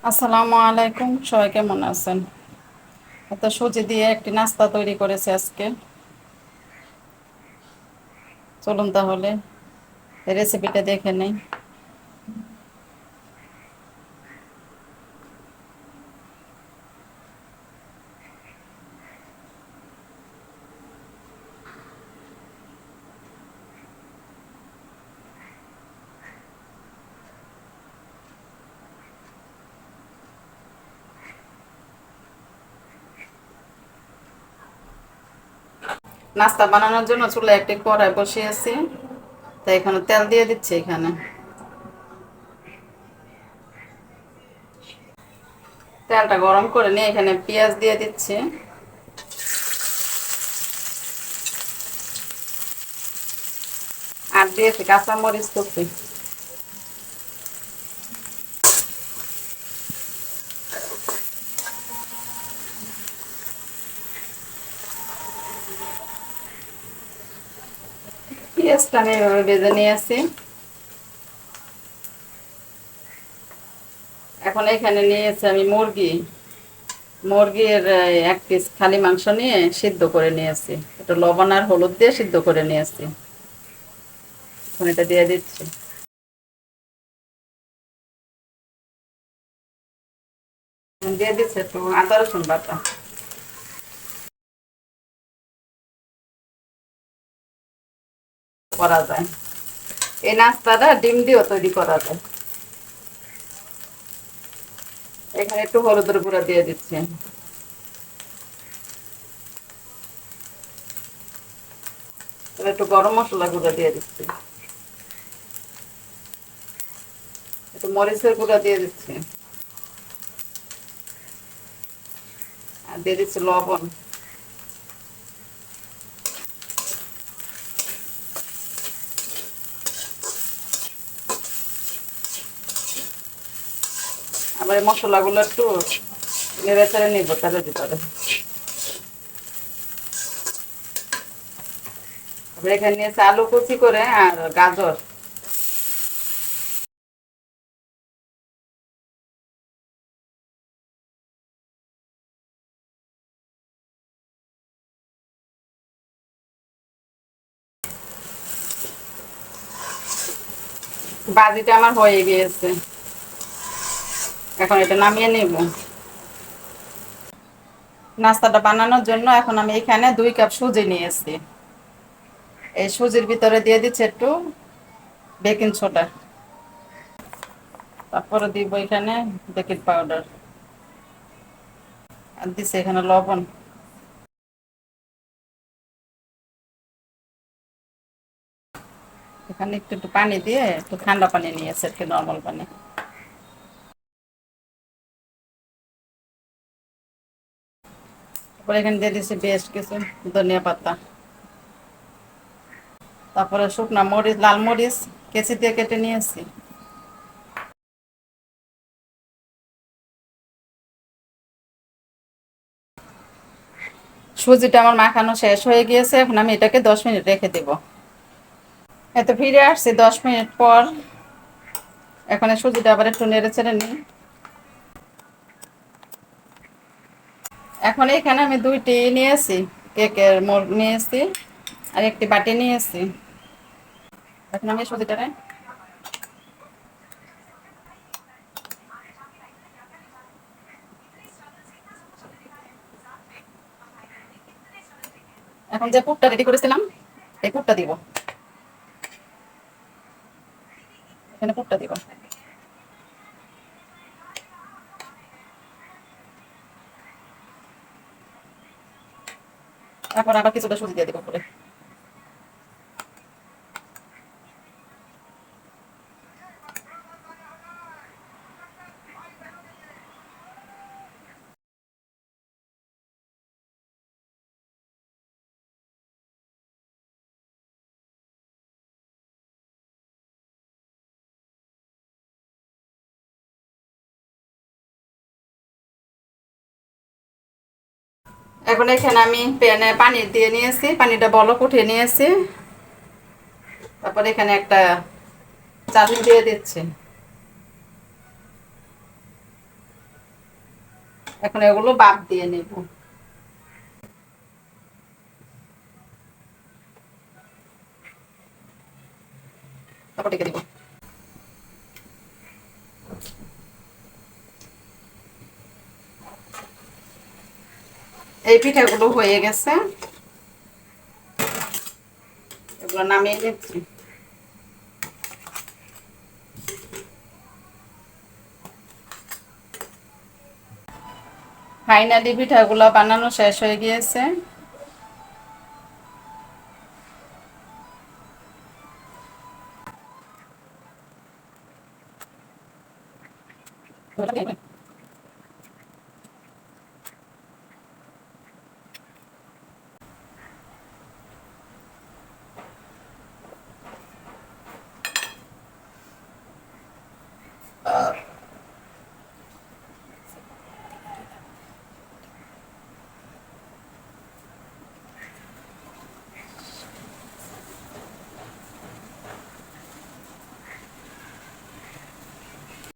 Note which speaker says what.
Speaker 1: আসসালামু আলাইকুম, সবাই কেমন আছেন? এত সুজি দিয়ে একটি নাস্তা তৈরি করেছে আজকে। চলুন তাহলে রেসিপিটা দেখে নেই। নাস্তা বানানোর জন্য চুলায় একটি কড়াই বসিয়েছি, তাই এখানে তেল দিয়ে দিচ্ছি। এখানে তেলটা গরম করে নিয়ে এখানে পেঁয়াজ দিয়ে দিচ্ছি, আর দিয়েছি কাঁচামরিচ কুচি। পেঁয়াজটা আমি এভাবে ভেজে নিয়েছি। এখন এখানে নিয়েছি আমি মুরগির এক পিস খালি মাংস নিয়ে সিদ্ধ করে নিয়েছি, একটু লবণ আর হলুদ দিয়ে সিদ্ধ করে নিয়েছি। এখন এটা দিয়ে দিচ্ছি। দিয়ে দিচ্ছে একটু আদা রসুন বাটা। করা যায় এই নাস্তাটা ডিম দিয়েও তৈরি করা যায়। এখানে একটু হলুদের গুঁড়া দিয়ে দিচ্ছি, একটু গরম মশলা গুঁড়া দিয়ে দিচ্ছি, একটু মরিচের গুঁড়া দিয়ে দিচ্ছি, আর দিয়ে দিচ্ছি লবণ। আবার এই মশলাগুলো একটু নেড়ে চেড়ে নিব তেলের ভিতরে। আবার এখানে নিয়েছে আলু কুচি করে আর গাজর। ভাজিটা আমার হয়ে গিয়েছে, এখন এটা নামিয়ে নিব। নাস্তাটা বানানোর জন্য এখন আমি এখানে 2 কাপ সুজি নিয়েছি। এই সুজির ভিতরে দিয়ে দিচ্ছি একটু বেকিং সোডা, তারপরে দিব এখানে বেকিং পাউডার, আর দিচ্ছি এখানে লবণ। এখানে একটু একটু পানি দিয়ে একটু ঠান্ডা পানি নিয়েছে, একটু নর্মাল পানি। তারপরে এখানে দিয়ে দিচ্ছি বেশ কিছু ধনিয়া পাতা, তারপরে শুকনা মরিচ, লাল মরিচ কেচি দিয়ে কেটে নিয়েছি। সুজিটা আমার মাখানো শেষ হয়ে গিয়েছে, এখন আমি এটাকে 10 মিনিট রেখে দেব। এত ফিরে আসছি 10 মিনিট পর। এখন এই সুজিটা আবার একটু নেড়ে চেড়ে নিই। এখন এখানে আমি 2টি নিয়েছি, কেকের মোল্ড নিয়েছি আর একটি বাটি নিয়েছি। এখন আমি সুজিটারে এখন যে পুরটা রেডি করেছিলাম এই পুরটা দিব, এখানে পুরটা দিব। তারপর আবার কিছুটা সুজি দিয়ে দিব উপরে। এখন এখানে আমি প্যানে পানি দিয়ে নিয়েছি, পানিটা বলক উঠিয়ে নিয়েছি। তারপর এখানে একটা চালনি দিয়ে দিচ্ছি। এখন এগুলো বাদ দিয়ে নেব। তারপর ডেকে দেব। এই পিঠাগুলো হয়ে গেছে, এগুলো নামিয়ে নিচ্ছি। ফাইনালি পিঠাগুলো বানানো শেষ হয়ে গিয়েছে।